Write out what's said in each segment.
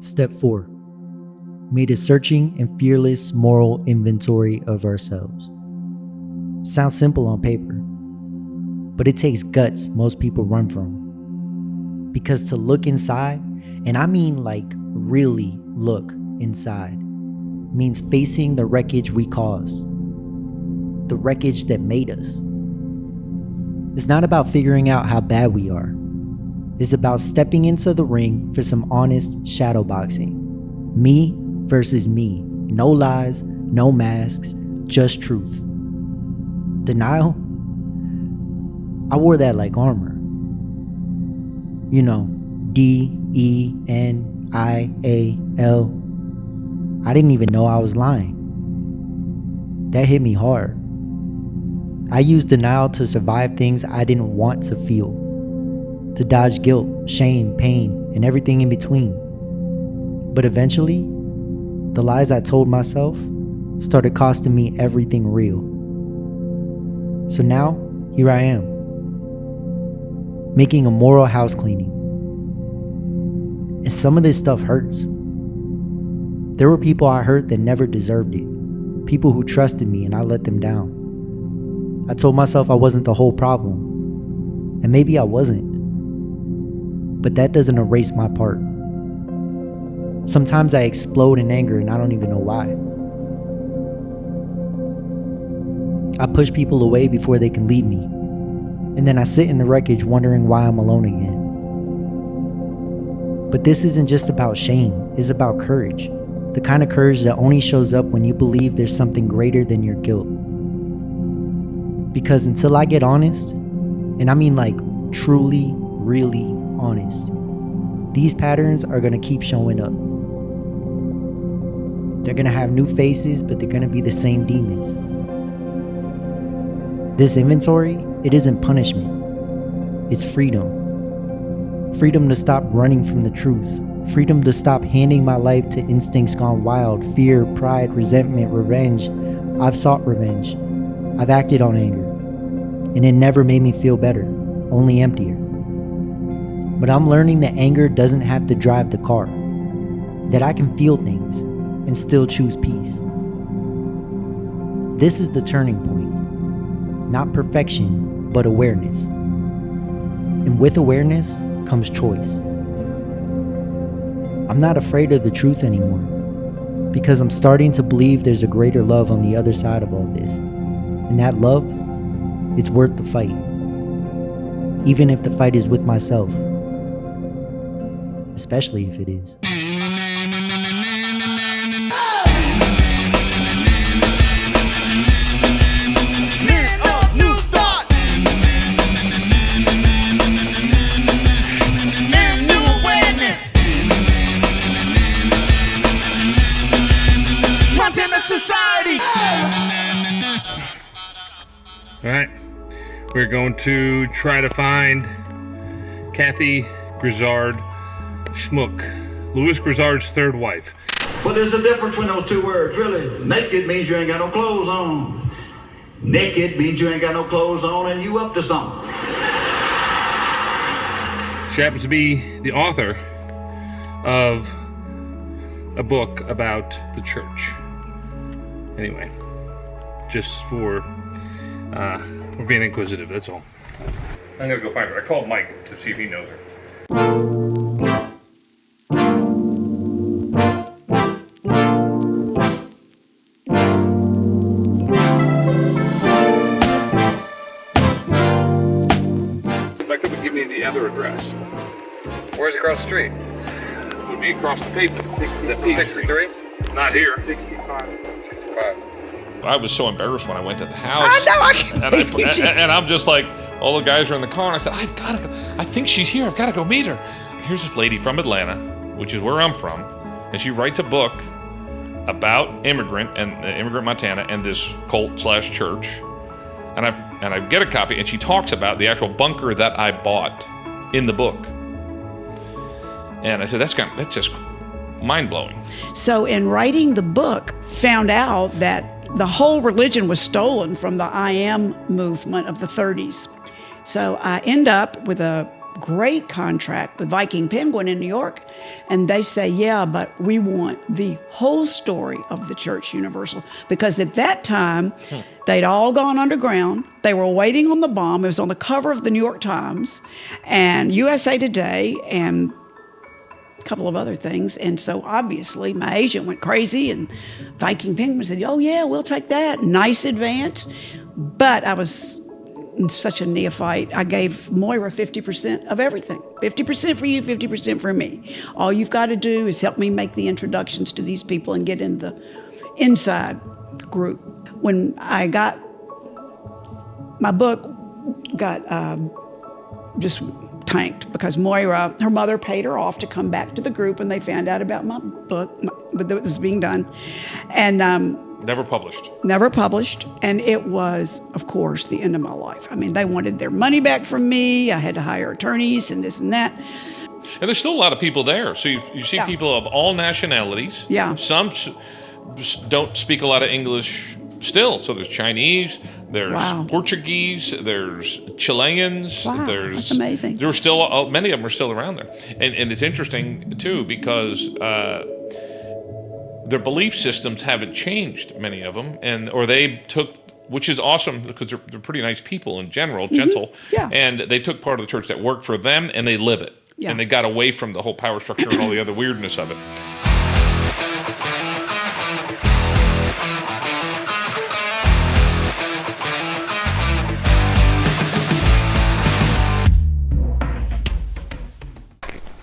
Step 4. Made a searching and fearless moral inventory of ourselves. Sounds simple on paper, but it takes guts most people run from. Because to look inside, and I mean like really look inside, means facing the wreckage we caused, the wreckage that made us. It's not about figuring out how bad we are. It's about stepping into the ring for some honest shadow boxing. Me versus me. No lies, no masks, just truth. Denial? I wore that like armor. You know, DENIAL. I didn't even know I was lying. That hit me hard. I used denial to survive things I didn't want to feel, to dodge guilt, shame, pain, and everything in between. But eventually, the lies I told myself started costing me everything real. So now, here I am, making a moral house cleaning. And some of this stuff hurts. There were people I hurt that never deserved it. People who trusted me and I let them down. I told myself I wasn't the whole problem. And maybe I wasn't. But that doesn't erase my part. Sometimes I explode in anger and I don't even know why. I push people away before they can leave me. And then I sit in the wreckage wondering why I'm alone again. But this isn't just about shame, it's about courage. The kind of courage that only shows up when you believe there's something greater than your guilt. Because until I get honest, and I mean like truly, really honest, these patterns are gonna keep showing up. They're gonna have new faces, but they're gonna be the same demons. This inventory, it isn't punishment. It's freedom. Freedom to stop running from the truth. Freedom to stop handing my life to instincts gone wild, fear, pride, resentment, revenge. I've sought revenge. I've acted on anger. And it never made me feel better, only emptier. But I'm learning that anger doesn't have to drive the car. That I can feel things and still choose peace. This is the turning point. Not perfection, but awareness. And with awareness comes choice. I'm not afraid of the truth anymore, because I'm starting to believe there's a greater love on the other side of all this. And that love is worth the fight, even if the fight is with myself, especially if it is. All right, we're going to try to find Kathy Grizzard Schmuck, Louis Grizzard's third wife. Well, there's a difference between those two words, really. Naked means you ain't got no clothes on. Naked means you ain't got no clothes on and you up to something. She happens to be the author of a book about the church. Anyway, just for we're being inquisitive, that's all. I'm gonna go find her. I called Mike to see if he knows her. Becca would give me the other address. Where's across the street? It would be across the pavement. 63? Not here. 65. I was so embarrassed when I went to the house. I know, I can't believe you did. And I'm just like, all the guys are in the car, and I said, I've got to go. I think she's here. I've got to go meet her. Here's this lady from Atlanta, which is where I'm from, and she writes a book about immigrant Montana and this cult/church. And I get a copy, and she talks about the actual bunker that I bought in the book. And I said, that's just mind-blowing. So in writing the book, found out that the whole religion was stolen from the I Am movement of the 30s. So I end up with a great contract with Viking Penguin in New York. And they say, yeah, but we want the whole story of the Church Universal. Because at that time, they'd all gone underground. They were waiting on the bomb. It was on the cover of the New York Times and USA Today and a couple of other things. And so obviously my agent went crazy, and Viking Penguin said, oh yeah, we'll take that. Nice advance. But I was such a neophyte. I gave Moira 50% of everything. 50% for you, 50% for me. All you've got to do is help me make the introductions to these people and get in the inside group. When I got, my book got just tanked because Moira, her mother paid her off to come back to the group, and they found out about my book, that it was being done. And Never published. never published. And it was, of course, the end of my life. I mean, they wanted their money back from me. I had to hire attorneys and this and that. And there's still a lot of people there. So you see Yeah. people of all nationalities. Yeah. Some don't speak a lot of English still. So there's Chinese, there's Wow. Portuguese, there's Chileans. Wow, there's, that's amazing. There are still, many of them are still around there. And it's interesting, too, because their belief systems haven't changed, many of them. Or they took, which is awesome because they're pretty nice people in general, gentle. Yeah. And they took part of the church that worked for them and they live it. Yeah. And they got away from the whole power structure and all the other weirdness of it.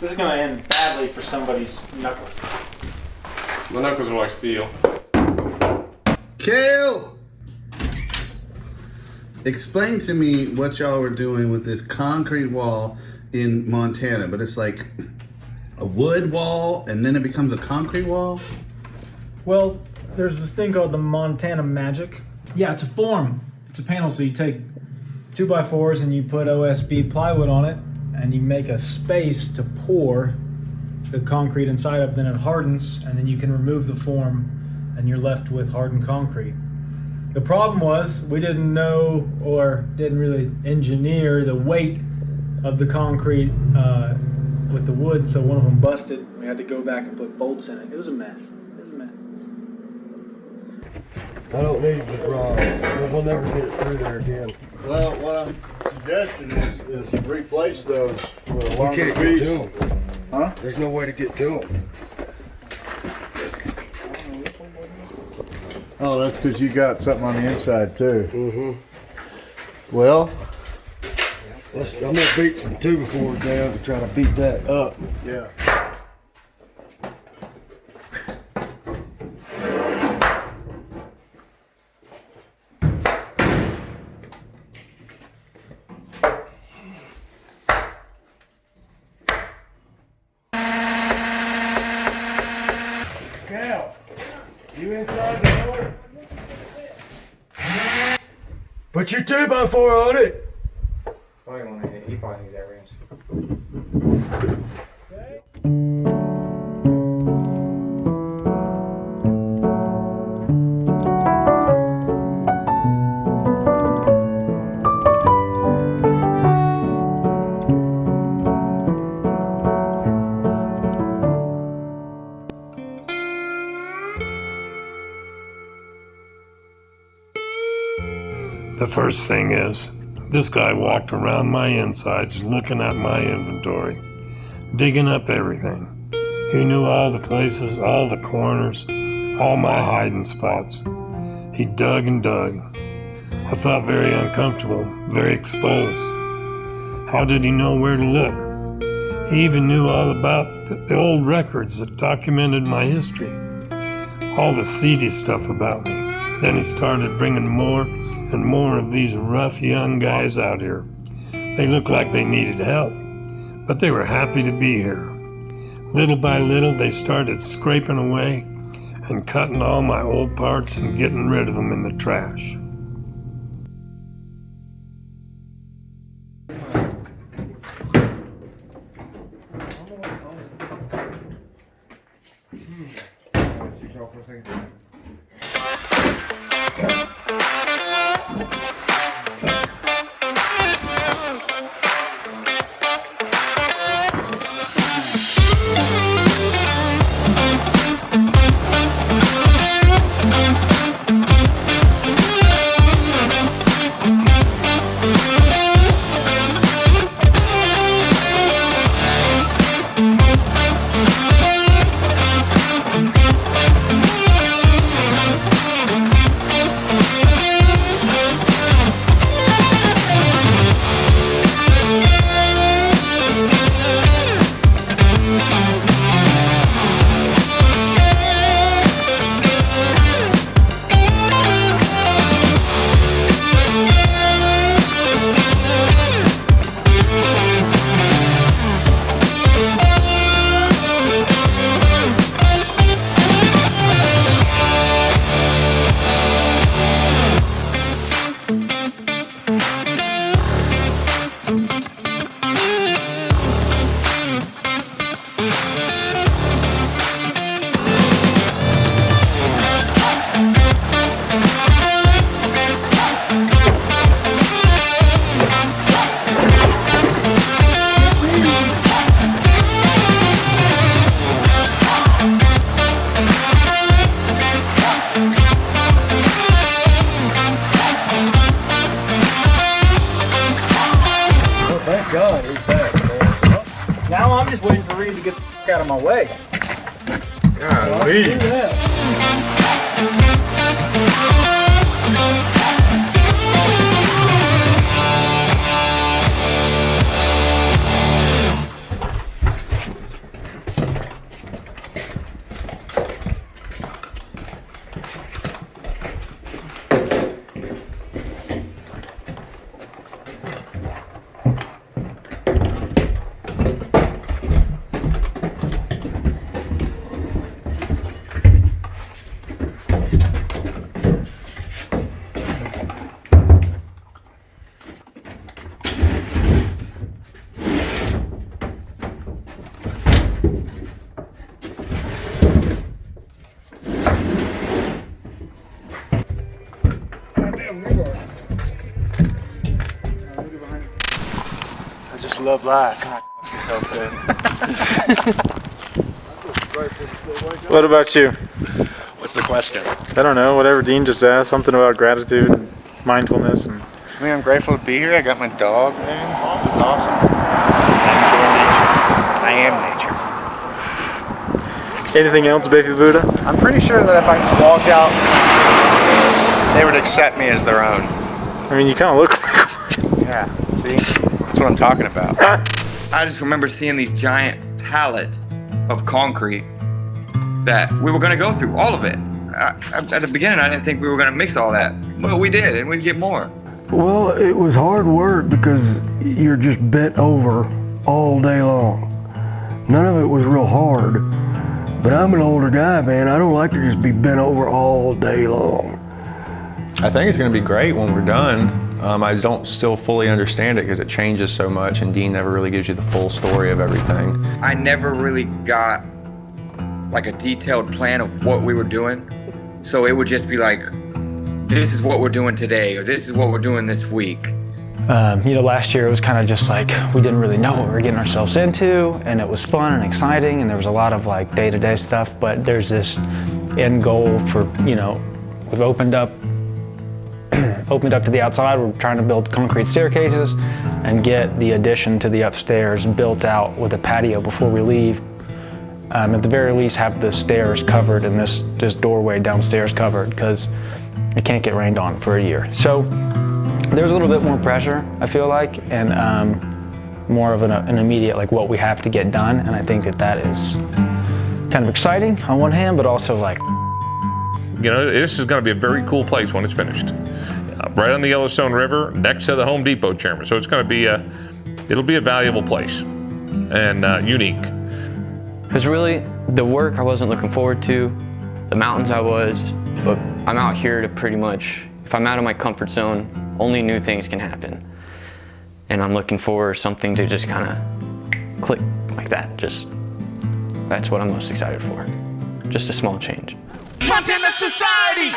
This is gonna end badly for somebody's knuckles. My knuckles are like steel. Kale! Explain to me what y'all were doing with this concrete wall in Montana, but it's like a wood wall and then it becomes a concrete wall? Well, there's this thing called the Montana Magic. Yeah, it's a form. It's a panel, so you take 2x4s and you put OSB plywood on it, and you make a space to pour the concrete inside of, then it hardens, and then you can remove the form, and you're left with hardened concrete. The problem was we didn't know or didn't really engineer the weight of the concrete with the wood, so one of them busted. We had to go back and put bolts in it. It was a mess. It was a mess. I don't need the rod. We'll never get it through there again. Well, what I'm suggesting is replace those with a We longer can't get piece. to them. Huh? There's no way to get to them. Oh, that's because you got something on the inside too. Mm-hmm. Well, I'm gonna beat some 2x4s down to try to beat that up. yeah. Cal, you inside the door? Put your 2x4 on it. Probably want to hit. He probably needs that wrench. The first thing is, this guy walked around my insides looking at my inventory, digging up everything. He knew all the places, all the corners, all my hiding spots. He dug and dug. I felt very uncomfortable, very exposed. How did he know where to look? He even knew all about the old records that documented my history, all the seedy stuff about me. Then he started bringing more and more of these rough young guys out here. They looked like they needed help, but they were happy to be here. Little by little, they started scraping away and cutting all my old parts and getting rid of them in the trash. my way. Golly. I just love life. What about you? What's the question? I don't know, whatever Dean just asked, something about gratitude and mindfulness. And I mean, I'm grateful to be here. I got my dog, man. This is awesome. I am nature. anything else, Baby Buddha? I'm pretty sure that if I just walked out, they would accept me as their own. I mean, you kind of look like one. Yeah, see? That's what I'm talking about. I just remember seeing these giant pallets of concrete that we were going to go through, all of it. At the beginning, I didn't think we were going to mix all that. Well, we did, and we'd get more. Well, it was hard work because you're just bent over all day long. None of it was real hard. But I'm an older guy, man. I don't like to just be bent over all day long. I think it's going to be great when we're done. I don't still fully understand it because it changes so much, and Dean never really gives you the full story of everything. I never really got like a detailed plan of what we were doing. So it would just be like, this is what we're doing today, or this is what we're doing this week. Last year it was kind of just like we didn't really know what we were getting ourselves into, and it was fun and exciting, and there was a lot of like day-to-day stuff, but there's this end goal for, we've opened up to the outside. We're trying to build concrete staircases and get the addition to the upstairs built out with a patio before we leave. At the very least have the stairs covered and this doorway downstairs covered, because it can't get rained on for a year. So there's a little bit more pressure, I feel like, and more of an immediate, like, what we have to get done. And I think that is kind of exciting on one hand, but also like, this is going to be a very cool place when it's finished. Right on the Yellowstone River, next to the Home Depot chairman. So it's going to be it'll be a valuable place and unique. Because really, the work I wasn't looking forward to, the mountains I was, but I'm out here to pretty much, if I'm out of my comfort zone, only new things can happen. And I'm looking for something to just kind of click like that. That's what I'm most excited for. Just a small change. Montana Society!